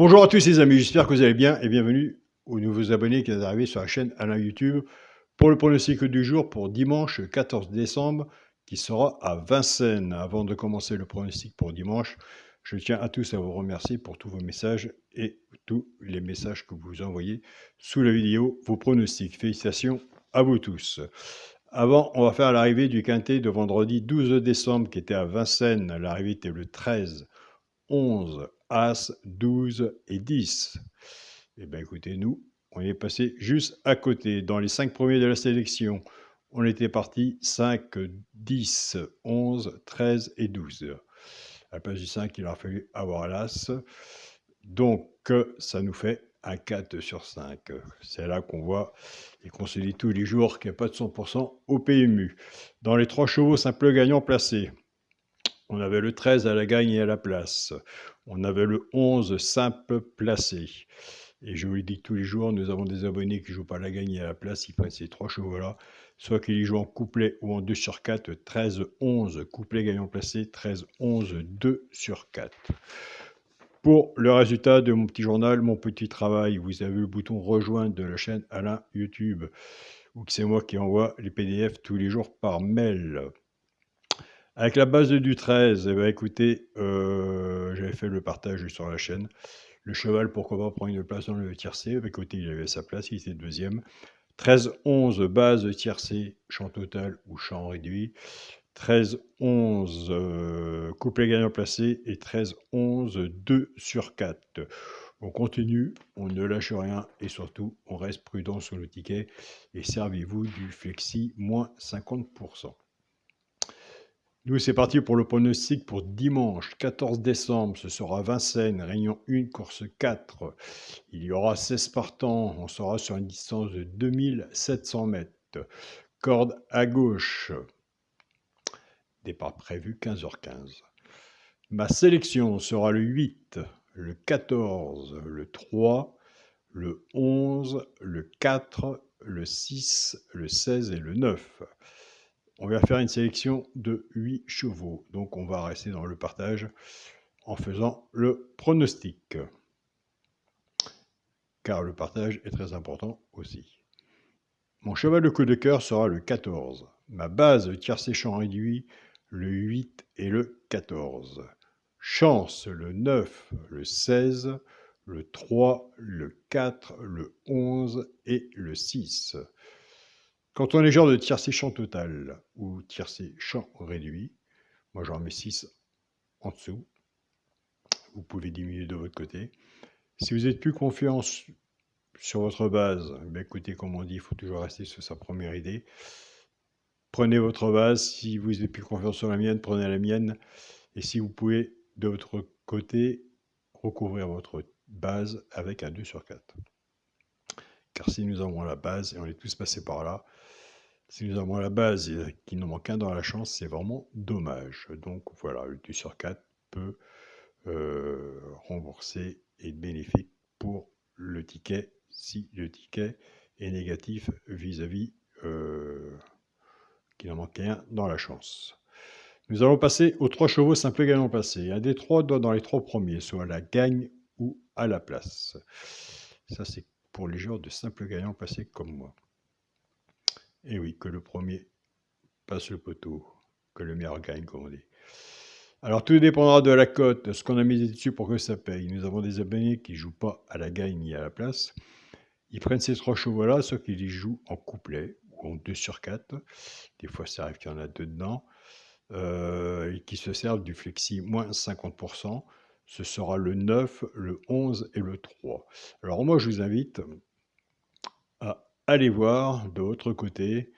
Bonjour à tous les amis, j'espère que vous allez bien et bienvenue aux nouveaux abonnés qui viennent d'arriver sur la chaîne Alain YouTube pour le pronostic du jour pour dimanche 14 décembre qui sera à Vincennes. Avant de commencer le pronostic pour dimanche, je tiens à tous à vous remercier pour tous vos messages et tous les messages que vous envoyez sous la vidéo, vos pronostics. Félicitations à vous tous. Avant, on va faire l'arrivée du quintet de vendredi 12 décembre qui était à Vincennes. L'arrivée était le 13, 11, As, 12 et 10. Eh bien écoutez, nous, on est passé juste à côté. Dans les 5 premiers de la sélection, on était parti 5, 10, 11, 13 et 12. À la place du 5, il aura fallu avoir l'As. Donc, ça nous fait un 4 sur 5. C'est là qu'on voit et qu'on se dit tous les jours qu'il n'y a pas de 100% au PMU. Dans les 3 chevaux simples gagnants placés, on avait le 13 à la gagne et à la place. On avait le 11 simple placé. Et je vous le dis tous les jours, nous avons des abonnés qui ne jouent pas à la gagne et à la place. Ils prennent ces 3 chevaux-là. Soit qu'ils y jouent en couplet ou en 2 sur 4. 13, 11, couplet gagnant placé. 13, 11, 2 sur 4. Pour le résultat de mon petit journal, mon petit travail, vous avez le bouton rejoindre de la chaîne Alain YouTube. Ou que c'est moi qui envoie les PDF tous les jours par mail. Avec la base du 13, eh ben écoutez, j'avais fait le partage sur la chaîne. Le cheval, pourquoi pas, prendre une place dans le tiercé. Avec côté, il avait sa place, il était deuxième. 13-11, base tiercé, champ total ou champ réduit. 13-11, couplet gagnant placé. Et 13-11, 2 sur 4. On continue, on ne lâche rien et surtout, on reste prudent sur le ticket. Et servez-vous du flexi moins 50%. Nous, c'est parti pour le pronostic pour dimanche 14 décembre. Ce sera Vincennes, Réunion 1, course 4. Il y aura 16 partants. On sera sur une distance de 2700 mètres. Corde à gauche. Départ prévu 15h15. Ma sélection sera le 8, le 14, le 3, le 11, le 4, le 6, le 16 et le 9. On va faire une sélection de 8 chevaux. Donc, on va rester dans le partage en faisant le pronostic. Car le partage est très important aussi. Mon cheval de coup de cœur sera le 14. Ma base tiercé champ réduit, le 8 et le 14. Chance, le 9, le 16, le 3, le 4, le 11 et le 6. Quand on est genre de tiercé champ total ou tiercé champ réduit, moi j'en mets 6 en dessous. Vous pouvez diminuer de votre côté. Si vous êtes plus confiant sur votre base, ben écoutez, comme on dit, il faut toujours rester sur sa première idée. Prenez votre base. Si vous n'avez plus confiance sur la mienne, prenez la mienne. Et si vous pouvez, de votre côté, recouvrir votre base avec un 2 sur 4. Car si nous avons la base, et on est tous passés par là, si nous avons la base et qu'il nous manque un dans la chance, c'est vraiment dommage. Donc voilà, le 2 sur 4 peut rembourser et être bénéfique pour le ticket si le ticket est négatif vis-à-vis qu'il en manque un dans la chance. Nous allons passer aux 3 chevaux simples gagnants placés. Un des 3 doit dans les 3 premiers, soit à la gagne ou à la place. Ça, c'est pour les joueurs de simples gagnants placés comme moi. Et oui, que le premier passe le poteau, que le meilleur gagne, comme on dit. Alors, tout dépendra de la cote, de ce qu'on a mis dessus pour que ça paye. Nous avons des abonnés qui ne jouent pas à la gagne ni à la place. Ils prennent ces 3 chevaux-là, sauf qu'ils y jouent en couplet ou en 2 sur 4. Des fois, ça arrive qu'il y en a 2 dedans. Et qui se servent du flexi moins 50%. Ce sera le 9, le 11 et le 3. Alors moi, je vous invite à aller voir de l'autre côté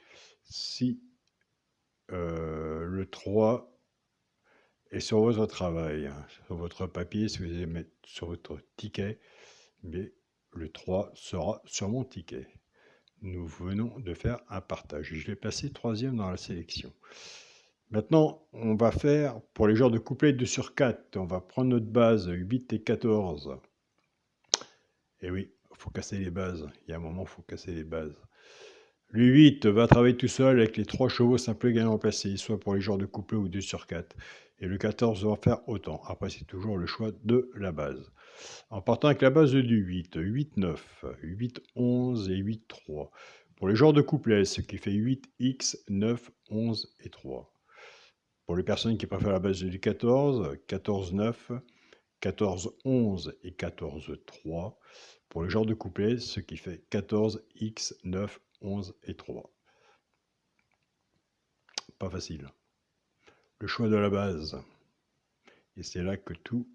si le 3 est sur votre travail, sur votre papier, si vous allez mettre sur votre ticket, mais le 3 sera sur mon ticket. Nous venons de faire un partage. Je l'ai placé 3e dans la sélection. Maintenant, on va faire, pour les joueurs de couplet 2 sur 4, on va prendre notre base 8 et 14. Et oui, il faut casser les bases. Il y a un moment, il faut casser les bases. Le 8 va travailler tout seul avec les 3 chevaux simples gagnants placés, soit pour les genres de couplet ou 2 sur 4. Et le 14 va faire autant. Après, c'est toujours le choix de la base. En partant avec la base du 8, 8-9, 8-11 et 8-3. Pour les genres de couplets, ce qui fait 8x, 9, 11 et 3. Pour les personnes qui préfèrent la base du 14, 14-9, 14-11 et 14-3. Pour le genre de couplet, ce qui fait 14x, 9, 11 et 3. Pas facile. Le choix de la base. Et c'est là que tout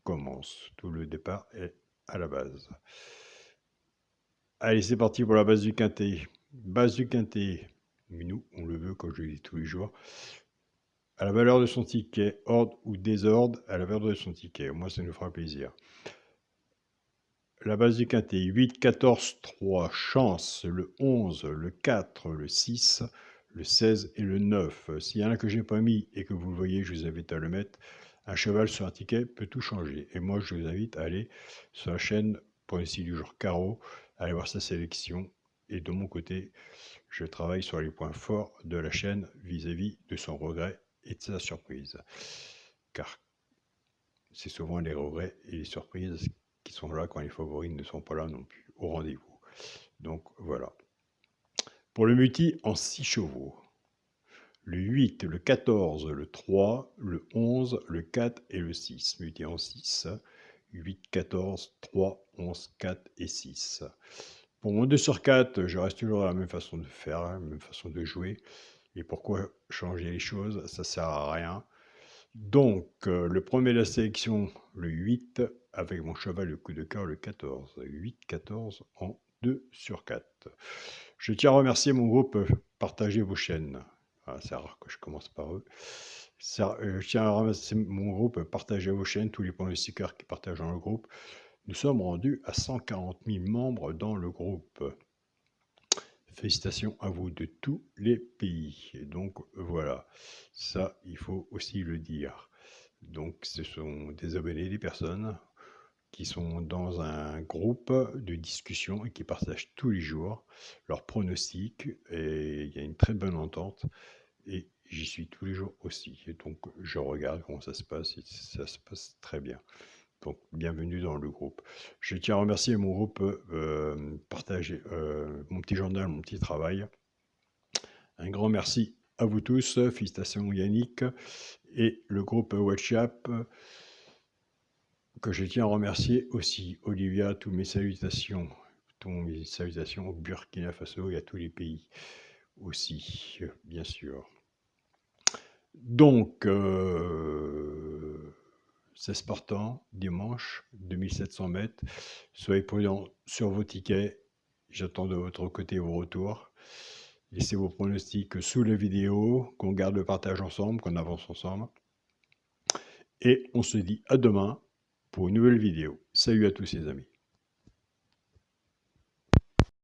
commence. Tout le départ est à la base. Allez, c'est parti pour la base du quintet. Base du quintet. Mais nous, on le veut, comme je le dis tous les jours. À la valeur de son ticket, ordre ou désordre, à la valeur de son ticket. Moi, ça nous fera plaisir. La base du quintet, 8, 14, 3, chance, le 11, le 4, le 6, le 16 et le 9. S'il y en a que je n'ai pas mis et que vous le voyez, je vous invite à le mettre. Un cheval sur un ticket peut tout changer. Et moi, je vous invite à aller sur la chaîne pour le site du jour Caro, aller voir sa sélection. Et de mon côté, je travaille sur les points forts de la chaîne vis-à-vis de son regret et de sa surprise. Car c'est souvent les regrets et les surprises qui sont là quand les favoris ne sont pas là non plus au rendez-vous. Donc voilà. Pour le multi en 6 chevaux, le 8, le 14, le 3, le 11, le 4 et le 6. Multi en 6, 8, 14, 3, 11, 4 et 6. Pour mon 2 sur 4, je reste toujours à la même façon de faire, la même façon de jouer. Et pourquoi changer les choses? Ça sert à rien. Donc, le premier de la sélection, le 8, avec mon cheval le coup de cœur, le 14. 8, 14 en 2 sur 4. Je tiens à remercier mon groupe Partagez vos chaînes. Ah, c'est rare que je commence par eux. Je tiens à remercier mon groupe Partagez vos chaînes, tous les pronostiqueurs qui partagent dans le groupe. Nous sommes rendus à 140 000 membres dans le groupe. Félicitations à vous de tous les pays. Et donc voilà, ça il faut aussi le dire. Donc ce sont des abonnés, des personnes qui sont dans un groupe de discussion et qui partagent tous les jours leurs pronostics. Et il y a une très bonne entente. Et j'y suis tous les jours aussi. Et donc je regarde comment ça se passe et ça se passe très bien. Donc, bienvenue dans le groupe. Je tiens à remercier mon groupe Partager mon petit journal, mon petit travail. Un grand merci à vous tous. Félicitations Yannick et le groupe WhatsApp que je tiens à remercier aussi. Olivia, toutes mes salutations au Burkina Faso et à tous les pays aussi, bien sûr. Donc, c'est Spartan, dimanche, 2700 mètres. Soyez prudents sur vos tickets. J'attends de votre côté vos retours. Laissez vos pronostics sous la vidéo, qu'on garde le partage ensemble, qu'on avance ensemble. Et on se dit à demain pour une nouvelle vidéo. Salut à tous les amis.